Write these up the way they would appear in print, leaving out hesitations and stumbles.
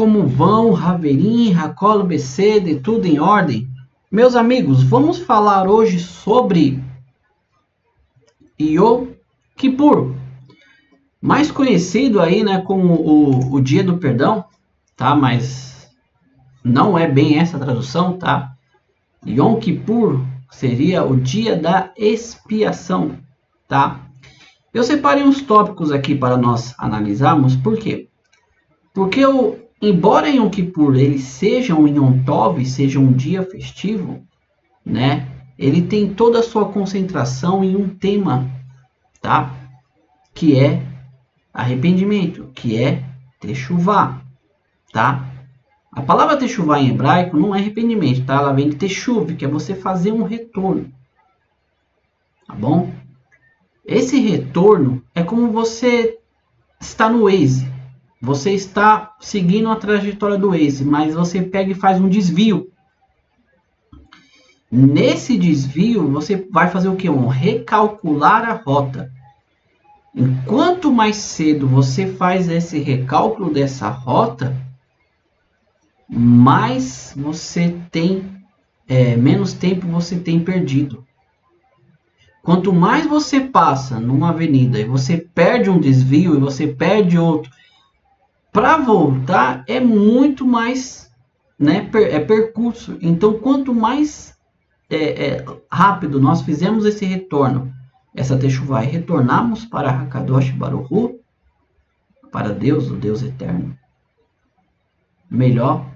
como vão, Raverim, Racolo, BC, tudo em ordem? Meus amigos, vamos falar hoje sobre Yom Kippur, mais conhecido aí, né, como o Dia do Perdão, tá? Mas não é bem essa a tradução, tá? Yom Kippur seria o dia da expiação, tá? Eu separei uns tópicos aqui para nós analisarmos, por quê? Porque embora Yom Kippur ele seja um Yom Tov, seja um dia festivo, né? Ele tem toda a sua concentração em um tema, tá? Que é arrependimento, que é Teshuvah, tá? A palavra Teshuvah em hebraico não é arrependimento, tá? Ela vem de Teshuv, que é você fazer um retorno, tá bom? Esse retorno é como você está no Waze. Você está seguindo a trajetória do Waze, mas você pega e faz um desvio. Nesse desvio, você vai fazer o quê? Recalcular a rota. Enquanto mais cedo você faz esse recálculo dessa rota, mais você tem, menos tempo você tem perdido. Quanto mais você passa numa avenida e você perde um desvio e você perde outro, para voltar é muito mais, né, percurso. Então, quanto mais rápido nós fizemos esse retorno, essa Teshuvah, e retornarmos para Hakadosh Baruch Hu, para Deus, o Deus eterno, melhor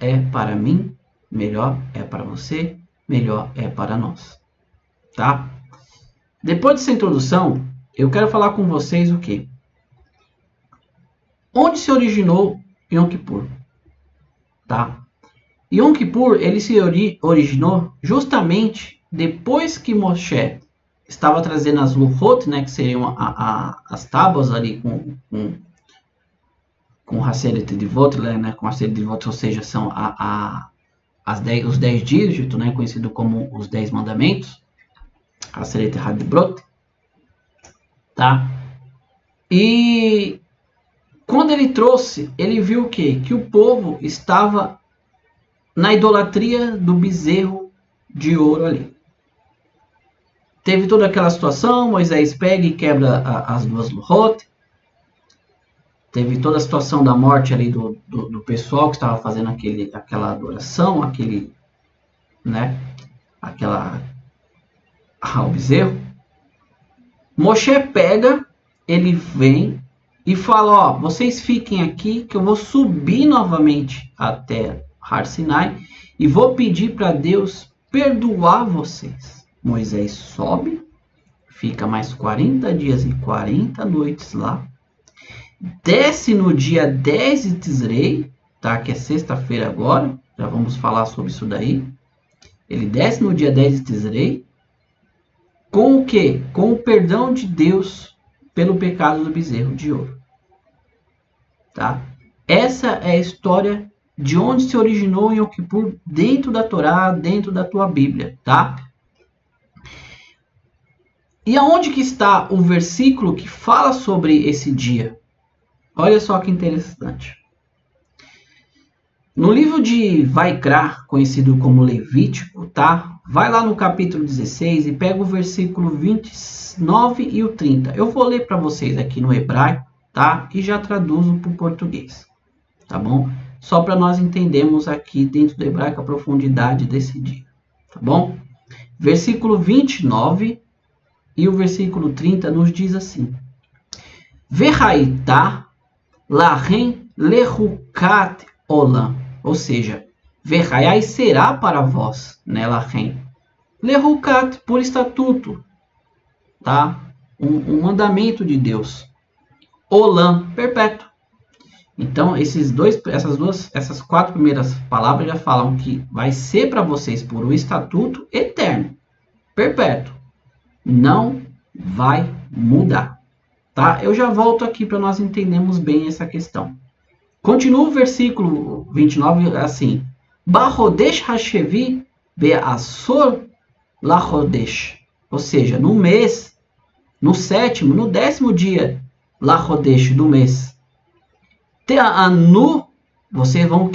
é para mim, melhor é para você, melhor é para nós, tá? Depois dessa introdução, eu quero falar com vocês o quê? Onde se originou Yom Kippur? Tá? Yom Kippur ele se originou justamente depois que Moshe estava trazendo as Luchot, né, que seriam as tábuas ali com Haseret Divot, né, com Haseret Divot, ou seja, são os 10 dígitos, né, conhecido como os 10 mandamentos, Haseret Hadbrot, tá? E quando ele trouxe, ele viu o quê? Que o povo estava na idolatria do bezerro de ouro ali. Teve toda aquela situação, Moisés pega e quebra as duas Luchot. Teve toda a situação da morte ali do pessoal que estava fazendo aquela adoração, né? Ao bezerro. Moshe pega, ele vem e fala, ó, vocês fiquem aqui que eu vou subir novamente até Har Sinai e vou pedir para Deus perdoar vocês. Moisés sobe, fica mais 40 dias e 40 noites lá, desce no dia 10 de Tisrei, tá? Que é sexta-feira agora, já vamos falar sobre isso daí. Ele desce no dia 10 de Tisrei, com o quê? Com o perdão de Deus pelo pecado do bezerro de ouro. Tá? Essa é a história de onde se originou Yom Kippur dentro da Torá, dentro da tua Bíblia, tá? E aonde que está o versículo que fala sobre esse dia? Olha só que interessante. No livro de Vaikra, conhecido como Levítico, tá? Vai lá no capítulo 16 e pega o versículo 29 e o 30. Eu vou ler para vocês aqui no hebraico, tá? E já traduzo para o português, tá bom? Só para nós entendermos aqui dentro do hebraico a profundidade desse dia, tá bom? Versículo 29 e o versículo 30 nos diz assim: Verraitá lahem lehukat olam, ou seja, verraiai será para vós, né, lahem, lehukat, por estatuto, tá? Um mandamento de Deus, olam, perpétuo. Então, essas 4 primeiras palavras já falam que vai ser para vocês por um estatuto eterno, perpétuo. Não vai mudar, tá? Eu já volto aqui para nós entendermos bem essa questão. Continua o versículo 29 assim: Bahodesh Hashevi be'asor lachodesh, ou seja, no mês, no 7º, no 10º dia lachodesh do mês, Te'anu vocês vão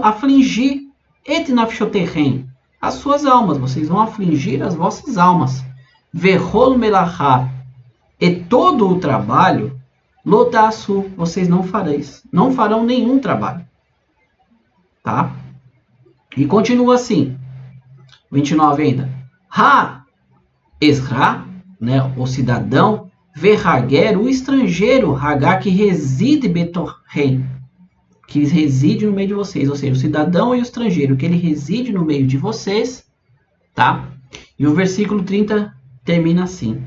afligir et nafshoterem, as suas almas, vocês vão afligir as vossas almas. Verhol melachá, e todo o trabalho, lodasu, vocês não farão nenhum trabalho. Tá? E continua assim, 29 ainda. Ha, Ezra, né, o cidadão, verhager, o estrangeiro, Hagá, que reside betorrem, que reside no meio de vocês, ou seja, o cidadão e o estrangeiro, que ele reside no meio de vocês, tá? E o versículo 30 termina assim.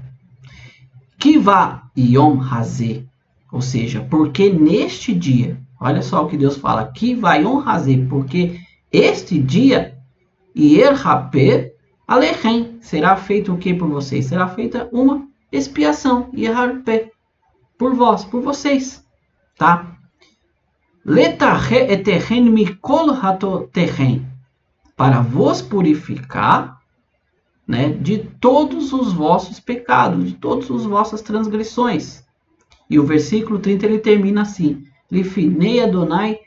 Kiva yom hazeh, ou seja, porque neste dia, olha só o que Deus fala, Kiva yom hazeh, porque este dia, yer haper alechem, será feito o que por vocês? Será feita uma expiação, yer haper, por vocês, tá? Letarre eterren mikol hatoterren, para vos purificar, né, de todos os vossos pecados, de todas as vossas transgressões. E o versículo 30 ele termina assim: Lifinei Adonai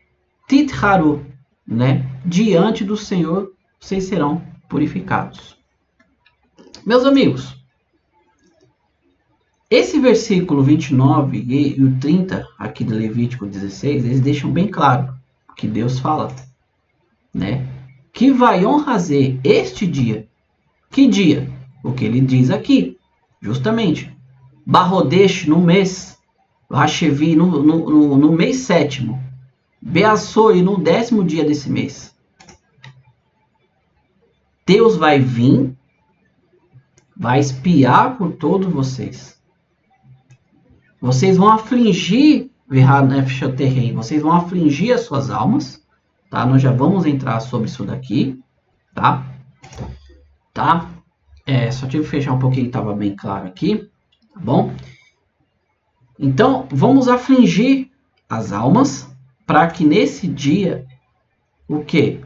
titharu, né, diante do Senhor vocês serão purificados. Meus amigos, esse versículo 29 e o 30 aqui de Levítico 16, eles deixam bem claro o que Deus fala, né? Que vai honrazer este dia. Que dia? O que ele diz aqui, justamente. Barrodesh no mês, Hashevi no mês 7º, Beassoi no 10º dia desse mês. Deus vai vir, vai espiar por todos vocês. Vocês vão afligir, vocês vão afligir as suas almas, tá? Nós já vamos entrar sobre isso daqui, tá? Só tive que fechar um pouquinho, estava bem claro aqui, tá bom? Então, vamos afligir as almas para que nesse dia, o quê?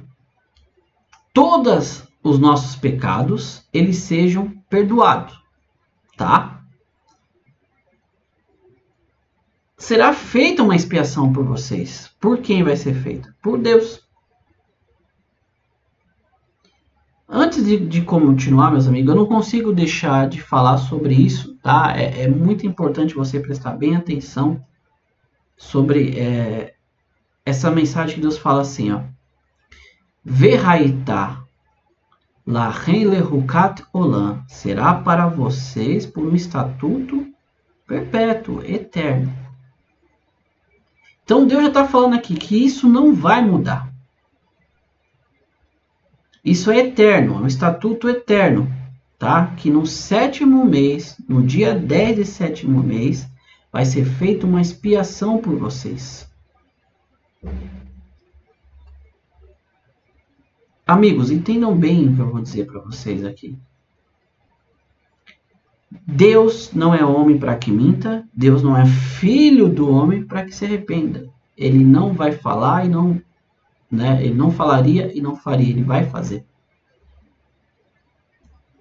Todos os nossos pecados, eles sejam perdoados, tá? Será feita uma expiação por vocês. Por quem vai ser feita? Por Deus. Antes de continuar, meus amigos, eu não consigo deixar de falar sobre isso, tá? É muito importante você prestar bem atenção sobre essa mensagem que Deus fala assim, ó. Verraitá lahem lehukat olam, será para vocês por um estatuto perpétuo, eterno. Então Deus já está falando aqui que isso não vai mudar. Isso é eterno, é um estatuto eterno, tá? Que no 7º mês, no dia 10 de 7º mês, vai ser feita uma expiação por vocês. Amigos, entendam bem o que eu vou dizer para vocês aqui. Deus não é homem para que minta, Deus não é filho do homem para que se arrependa. Ele não vai falar e não, né? Ele não falaria e não faria, ele vai fazer.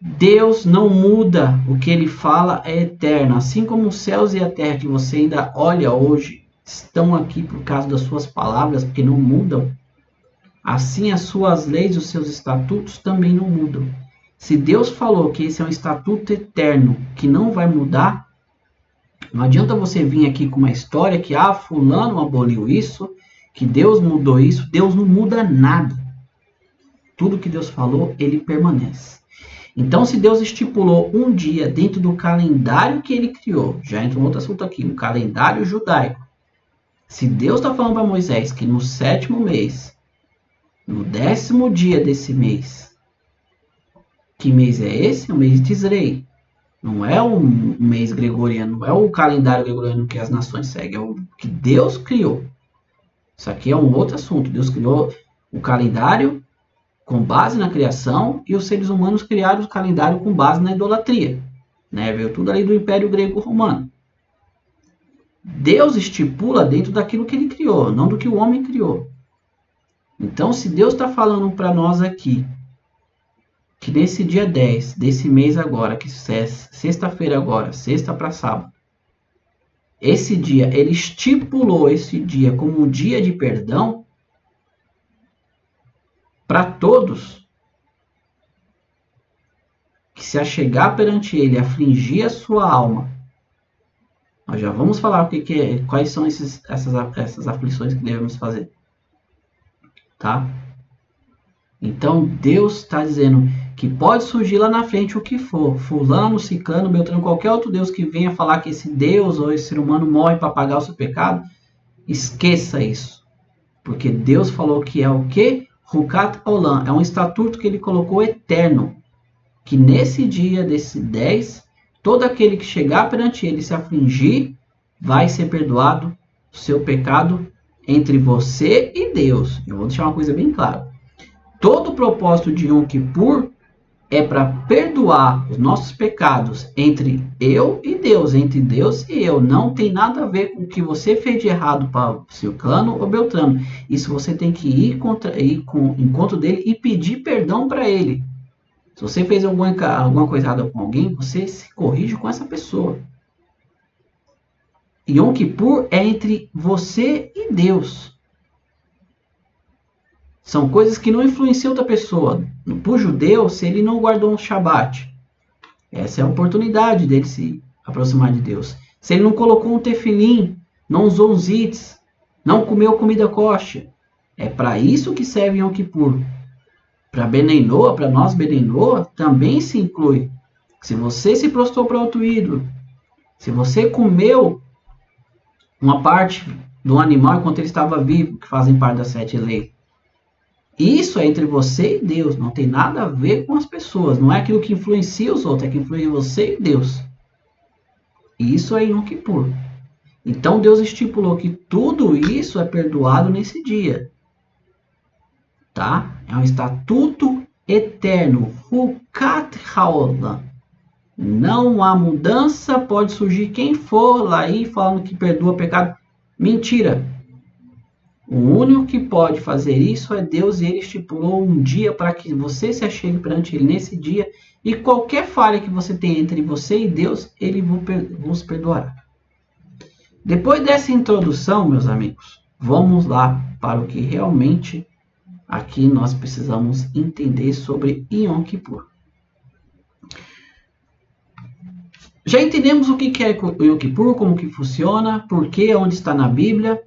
Deus não muda, o que ele fala é eterno. Assim como os céus e a terra que você ainda olha hoje estão aqui por causa das suas palavras, porque não mudam. Assim as suas leis e os seus estatutos também não mudam. Se Deus falou que esse é um estatuto eterno, que não vai mudar, não adianta você vir aqui com uma história que fulano aboliu isso, que Deus mudou isso. Deus não muda nada. Tudo que Deus falou, ele permanece. Então, se Deus estipulou um dia dentro do calendário que ele criou, já entra um outro assunto aqui, um calendário judaico. Se Deus está falando para Moisés que no 7º mês, no 10º dia desse mês, que mês é esse? É o mês de Tisrei. Não é um mês gregoriano, não é o calendário gregoriano que as nações seguem, é o que Deus criou. Isso aqui é um outro assunto. Deus criou o calendário com base na criação e os seres humanos criaram o calendário com base na idolatria. Né? Veio tudo ali do Império Grego-Romano. Deus estipula dentro daquilo que ele criou, não do que o homem criou. Então, se Deus está falando para nós aqui, que nesse dia 10 desse mês agora, que é sexta-feira agora, sexta para sábado, esse dia, ele estipulou esse dia como um dia de perdão, para todos que se achegar perante ele, afligir a sua alma. Nós já vamos falar quais são essas aflições que devemos fazer. Tá? Então, Deus está dizendo que pode surgir lá na frente o que for. Fulano, ciclano, beltrano, qualquer outro Deus que venha falar que esse Deus ou esse ser humano morre para pagar o seu pecado. Esqueça isso. Porque Deus falou que é o quê? Rukat Olam. É um estatuto que ele colocou eterno. Que nesse dia, desse 10, todo aquele que chegar perante ele e se afligir, vai ser perdoado o seu pecado entre você e Deus. Eu vou deixar uma coisa bem clara. Todo o propósito de Yom Kippur é para perdoar os nossos pecados entre eu e Deus, entre Deus e eu. Não tem nada a ver com o que você fez de errado para Ciclano ou Beltrano. Isso você tem que ir com o encontro dele e pedir perdão para ele. Se você fez alguma coisa errada com alguém, você se corrige com essa pessoa. Yom Kippur é entre você e Deus. São coisas que não influenciam outra pessoa. Para o judeu, se ele não guardou um Shabat, essa é a oportunidade dele se aproximar de Deus. Se ele não colocou um tefilim, não usou os itz, não comeu comida kosher, é para isso que serve Yom Kippur. Para Benei Noa, para nós Benei Noa, também se inclui. Se você se prostrou para outro ídolo, se você comeu uma parte do animal enquanto ele estava vivo, que fazem parte das 7 leis, isso é entre você e Deus, não tem nada a ver com as pessoas, não é aquilo que influencia os outros, é que influencia você e Deus. E isso é Yom Kippur. Então Deus estipulou que tudo isso é perdoado nesse dia. Tá? É um estatuto eterno. Rukat Haolam. Não há mudança, pode surgir quem for lá aí falando que perdoa pecado. Mentira. O único que pode fazer isso é Deus, e ele estipulou um dia para que você se achegue perante ele nesse dia, e qualquer falha que você tenha entre você e Deus, ele vos perdoará. Depois dessa introdução, meus amigos, vamos lá para o que realmente aqui nós precisamos entender sobre Yom Kippur. Já entendemos o que é Yom Kippur, como que funciona, por quê, onde está na Bíblia.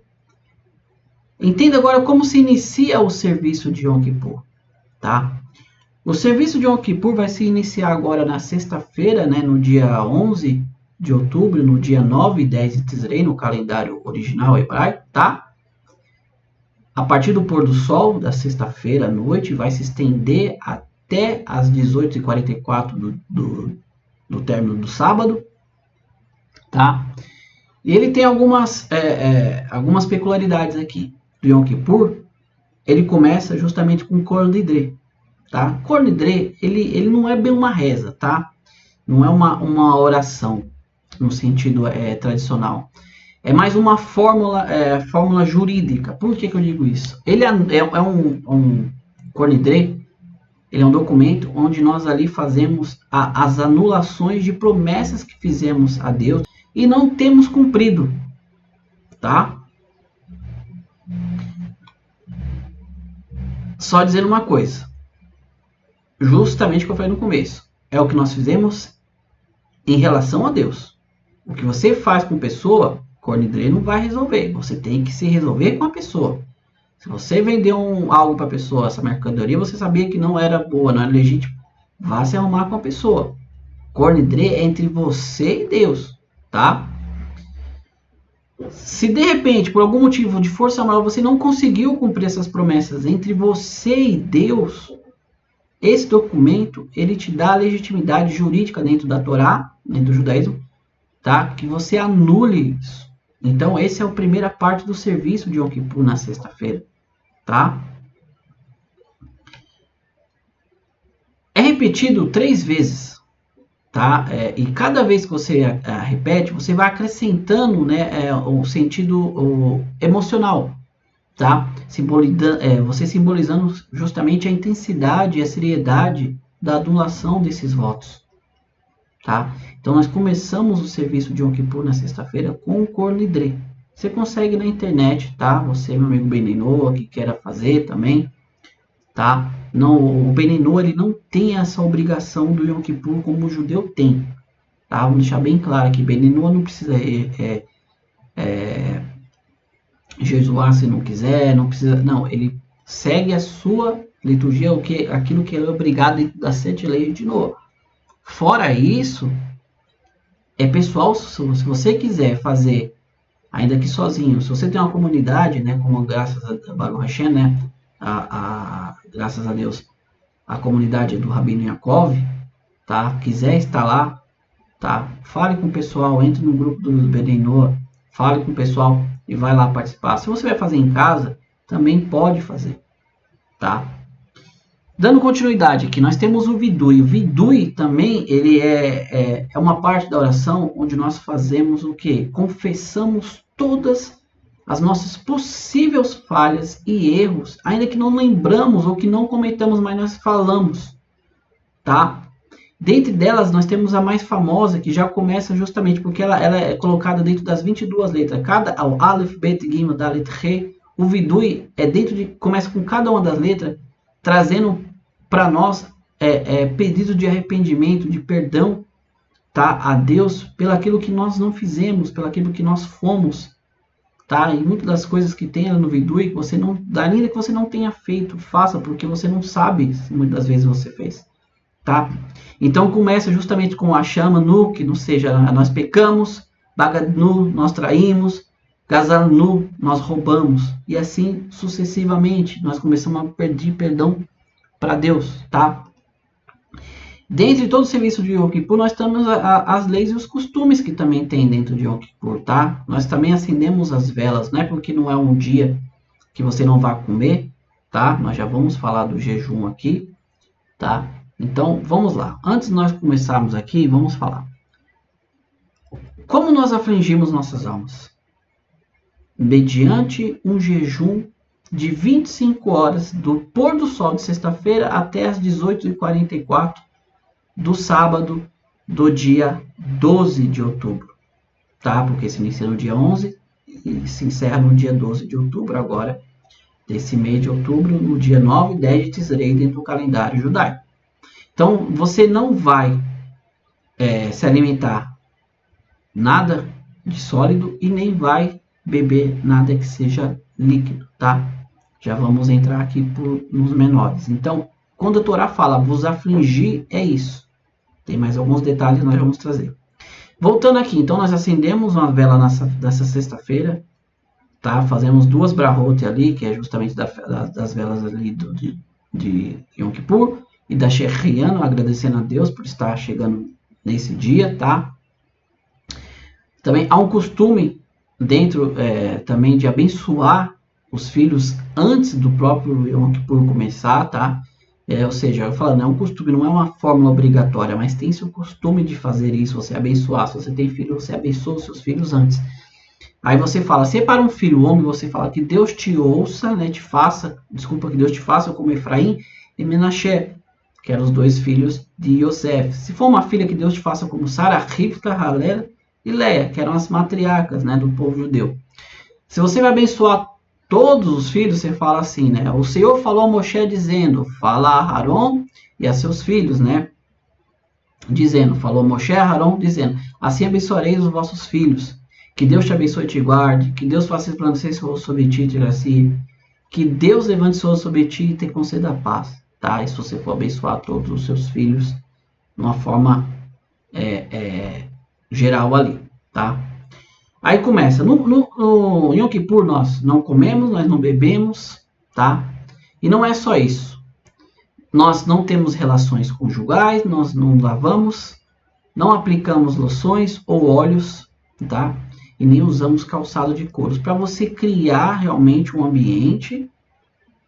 Entenda agora como se inicia o serviço de Yom Kippur. Tá? O serviço de Yom Kippur vai se iniciar agora na sexta-feira, né, no dia 11 de outubro, no dia 9 e 10 de Tisrei, no calendário original hebraico. Tá? A partir do pôr do sol da sexta-feira à noite, vai se estender até as 18h44 do término do sábado. Tá? E ele tem algumas peculiaridades aqui. Do Yom Kippur, ele começa justamente com Kol Nidre. Tá? Kol Nidre, ele não é bem uma reza, tá? Não é uma oração no sentido tradicional. É mais uma fórmula jurídica. Por que eu digo isso? Ele é um Kol Nidre, ele é um documento onde nós ali fazemos as anulações de promessas que fizemos a Deus e não temos cumprido. Tá? Só dizer uma coisa. Justamente o que eu falei no começo. É o que nós fizemos em relação a Deus. O que você faz com pessoa, Kol Nidre não vai resolver. Você tem que se resolver com a pessoa. Se você vendeu algo para a pessoa, essa mercadoria, você sabia que não era boa, não era legítimo, vá se arrumar com a pessoa. Kol Nidre é entre você e Deus, tá? Se de repente, por algum motivo de força maior, você não conseguiu cumprir essas promessas entre você e Deus, esse documento, ele te dá a legitimidade jurídica dentro da Torá, dentro do judaísmo, tá? Que você anule isso. Então, essa é a primeira parte do serviço de Yom Kippur na sexta-feira, tá? É repetido 3 vezes, tá? E cada vez que você repete, você vai acrescentando, né, o sentido emocional, tá? Você simbolizando justamente a intensidade e a seriedade da anulação desses votos, tá? Então, nós começamos o serviço de Yom Kippur na sexta-feira com o Kol Nidre. Você consegue na internet, tá? Você, meu amigo Benei Noa, que queira fazer também, tá? Não, o Beninu, ele não tem essa obrigação do Yom Kippur como o judeu tem, tá? Vamos deixar bem claro aqui, Beninu não precisa jejuar se não quiser, não precisa, não, ele segue a sua liturgia, aquilo que ele é obrigado dentro das 7 leis de Noa. Fora isso, é pessoal, se você quiser fazer, ainda que sozinho, se você tem uma comunidade, né, como graças a Baruch Hashem, né, graças a Deus, a comunidade do Rabino Yaakov, tá, quiser estar lá, tá, fale com o pessoal, entre no grupo do Bnei Noach, fale com o pessoal e vai lá participar. Se você vai fazer em casa, também pode fazer, tá? Dando continuidade aqui, nós temos o Vidui. O Vidui também, ele é uma parte da oração onde nós fazemos o quê? Confessamos todas as nossas possíveis falhas e erros, ainda que não lembramos ou que não cometamos, mas nós falamos, tá? Dentre delas, nós temos a mais famosa, que já começa justamente porque ela é colocada dentro das 22 letras. O Aleph, Bet, Gimel, Dalet, He, o Vidui começa com cada uma das letras, trazendo para nós pedido de arrependimento, de perdão, tá, a Deus pelo aquilo que nós não fizemos, pelo aquilo que nós fomos, tá? E muitas das coisas que tem no Vidui, que você não, ainda que você não tenha feito, faça, porque você não sabe se muitas das vezes você fez, tá? Então começa justamente com a chama nu, que não seja, nós pecamos, Bagad nu, nós traímos, Gazal nu, nós roubamos, e assim sucessivamente, nós começamos a pedir perdão para Deus, tá? Dentre todo o serviço de Yom Kippur, nós temos as leis e os costumes que também tem dentro de Yom Kippur, tá? Nós também acendemos as velas, não é porque não é um dia que você não vai comer, tá? Nós já vamos falar do jejum aqui, tá? Então, vamos lá. Antes de nós começarmos aqui, vamos falar. Como nós afligimos nossas almas? Mediante um jejum de 25 horas do pôr do sol de sexta-feira até as 18h44 do sábado do dia 12 de outubro, tá? Porque se inicia no dia 11 e se encerra no dia 12 de outubro agora, desse mês de outubro, no dia 9 e 10 de Tisrei, dentro do calendário judaico. Então, você não vai se alimentar nada de sólido e nem vai beber nada que seja líquido, tá? Já vamos entrar aqui nos menores. Então, quando a Torá fala vos afligir, é isso. Tem mais alguns detalhes que nós vamos trazer. Voltando aqui, então nós acendemos uma vela nessa sexta-feira, tá? Fazemos 2 brahot ali, que é justamente das velas ali de Yom Kippur, e da Shechianu, agradecendo a Deus por estar chegando nesse dia, tá? Também há um costume dentro também de abençoar os filhos antes do próprio Yom Kippur começar, tá? Ou seja, eu falo, não é um costume, não é uma fórmula obrigatória, mas tem-se o costume de fazer isso, você abençoar. Se você tem filho, você abençoa os seus filhos antes. Aí você fala, se para um filho homem, você fala que Deus te ouça, né, que Deus te faça como Efraim e Menashe, que eram os 2 filhos de Yosef. Se for uma filha, que Deus te faça como Sara, Rivka, Halel e Leia, que eram as matriarcas, né, do povo judeu. Se você vai abençoar todos os filhos, você fala assim, né? O Senhor falou a Moshe dizendo, fala a Aron e a seus filhos, né? Dizendo, falou Moshe a Aron dizendo, assim abençoareis os vossos filhos. Que Deus te abençoe e te guarde, que Deus faça resplandecer sobre ti e te gracie, que Deus levante sobre ti e te conceda a paz, tá? E se você for abençoar todos os seus filhos de uma forma geral ali, tá? Aí começa, no Yom Kippur nós não comemos, nós não bebemos, tá? E não é só isso. Nós não temos relações conjugais, nós não lavamos, não aplicamos loções ou óleos, tá? E nem usamos calçado de couros. Para você criar realmente um ambiente,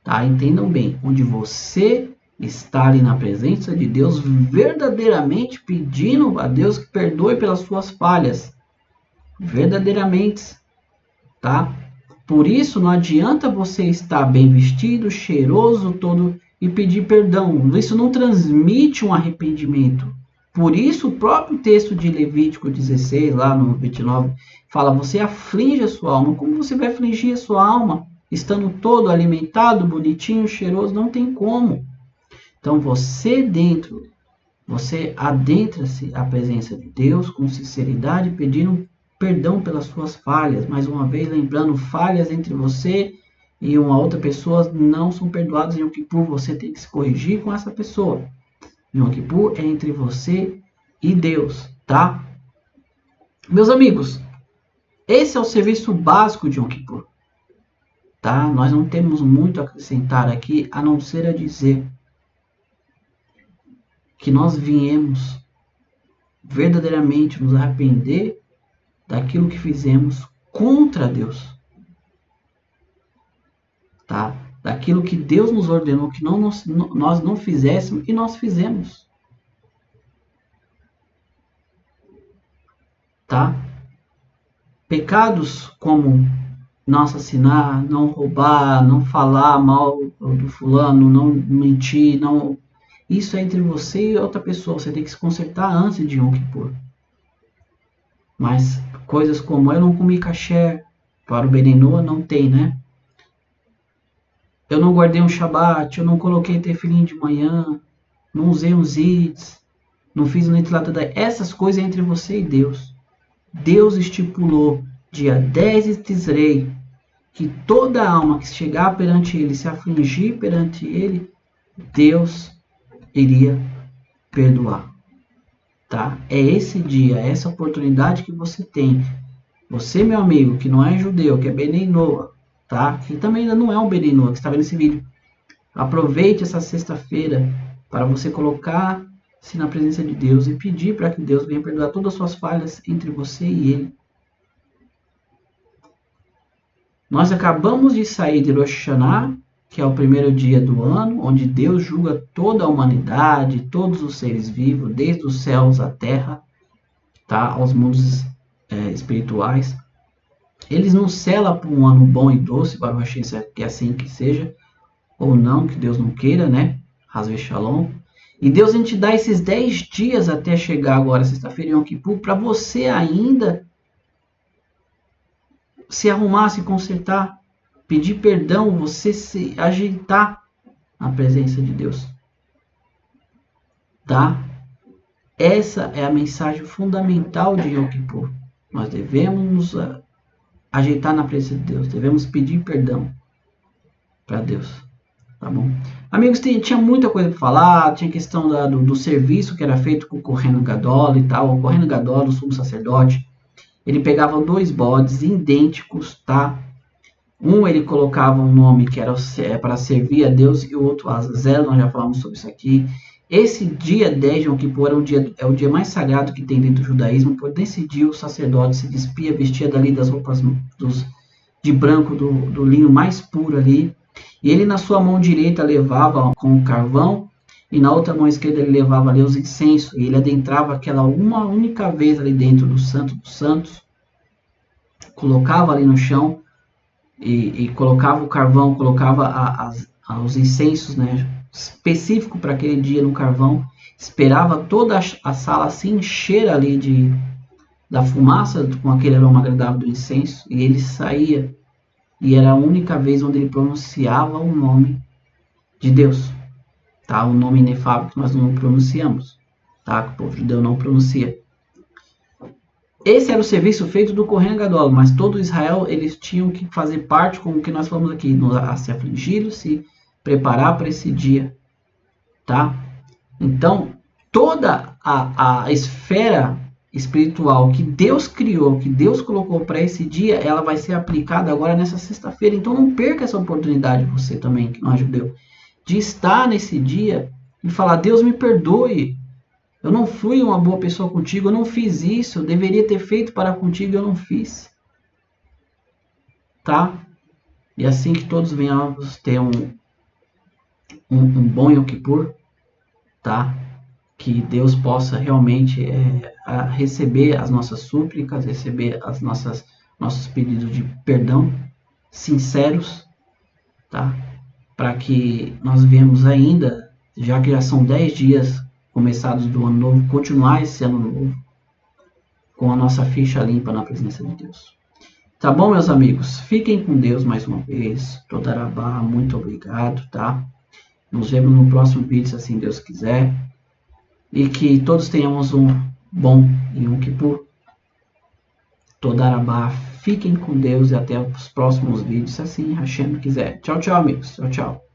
tá? Entendam bem, onde você está ali na presença de Deus, verdadeiramente pedindo a Deus que perdoe pelas suas falhas. Verdadeiramente, tá? Por isso não adianta você estar bem vestido, cheiroso, todo e pedir perdão. Isso não transmite um arrependimento. Por isso o próprio texto de Levítico 16, lá no 29, fala: você aflige a sua alma. Como você vai afligir a sua alma? estando todo alimentado, bonitinho, cheiroso, não tem como. Então você adentra-se à presença de Deus com sinceridade, pedindo perdão pelas suas falhas. Mais uma vez, lembrando, falhas entre você e uma outra pessoa não são perdoadas em Yom Kippur. Você tem que se corrigir com essa pessoa. Yom Kippur é entre você e Deus, tá? Meus amigos, esse é o serviço básico de Yom Kippur, tá? Nós não temos muito a acrescentar aqui, a não ser a dizer que nós viemos verdadeiramente nos arrepender daquilo que fizemos contra Deus, tá? Daquilo que Deus nos ordenou que nós não fizéssemos e nós fizemos, tá? Pecados como não assassinar, não roubar, não falar mal do fulano, não mentir, não... Isso é entre você e outra pessoa. Você tem que se consertar antes de Yom Kippur. Mas coisas como eu não comi kasher, para o Benenoa não tem, né? Eu não guardei um Shabat, eu não coloquei tefilim de manhã, não usei um zitz, não fiz um netilat da... Essas coisas é entre você e Deus. Deus estipulou dia 10 de Tisrei que toda alma que chegar perante ele, se afligir perante ele, Deus iria perdoar, tá? É esse dia, essa oportunidade que você tem. Você, meu amigo, que não é judeu, que é Benenoa, tá? Que também ainda não é um Benenoa, que está vendo esse vídeo. Aproveite essa sexta-feira para você colocar-se na presença de Deus e pedir para que Deus venha perdoar todas as suas falhas entre você e ele. Nós acabamos de sair de Rosh Hashanah, que é o primeiro dia do ano, onde Deus julga toda a humanidade, todos os seres vivos, desde os céus à terra, tá? Aos mundos espirituais. Eles nos selam para um ano bom e doce, para que assim que seja, ou não, que Deus não queira, né? Hasve Shalom. E Deus a gente dá esses 10 dias até chegar agora, sexta-feira, em Yom Kippur, para você ainda se arrumar, se consertar, pedir perdão, você se ajeitar na presença de Deus, tá? Essa é a mensagem fundamental de Yom Kippur. Nós devemos nos ajeitar na presença de Deus, devemos pedir perdão para Deus, tá bom? Amigos, tinha muita coisa para falar, tinha questão do serviço que era feito com o Kohen Gadol e tal. O Kohen Gadol, o sumo sacerdote, ele pegava 2 bodes idênticos, tá? Um ele colocava um nome que era para servir a Deus e o outro Azazel, nós já falamos sobre isso aqui. Esse dia 10 de Yom Kippur é o dia mais sagrado que tem dentro do judaísmo, por nesse dia o sacerdote se despia, vestia dali das roupas de branco, do linho mais puro ali, e ele na sua mão direita levava com o carvão, e na outra mão esquerda ele levava ali os incensos, e ele adentrava aquela uma única vez ali dentro do Santo dos Santos, colocava ali no chão, e colocava o carvão, colocava os incensos, né, específico para aquele dia no carvão, esperava toda a sala se encher ali da fumaça, com aquele aroma agradável do incenso, e ele saía, e era a única vez onde ele pronunciava o nome de Deus, tá? O nome inefável que nós não pronunciamos, tá? Que o povo judeu não pronuncia. Esse era o serviço feito do Kohen Gadol, mas todo Israel eles tinham que fazer parte, como que nós falamos aqui, a se afligir, se preparar para esse dia, tá? Então, toda a esfera espiritual que Deus criou, que Deus colocou para esse dia, ela vai ser aplicada agora nessa sexta-feira. Então, não perca essa oportunidade, você também, que não é judeu, de estar nesse dia e falar: Deus me perdoe, eu não fui uma boa pessoa contigo, eu não fiz isso, eu deveria ter feito para contigo, eu não fiz. Tá? E assim que todos venhamos ter um bom Yom Kippur, tá? Que Deus possa realmente receber as nossas súplicas, receber nossos pedidos de perdão sinceros, tá? Para que nós venhamos ainda, já que já são 10 dias começados do ano novo, continuar esse ano novo com a nossa ficha limpa na presença de Deus. Tá bom, meus amigos? Fiquem com Deus mais uma vez. Todarabá, muito obrigado, tá? Nos vemos no próximo vídeo, se assim Deus quiser. E que todos tenhamos um bom Yom Kippur. Todarabá, fiquem com Deus e até os próximos vídeos, se assim Hashem quiser. Tchau, tchau, amigos. Tchau, tchau.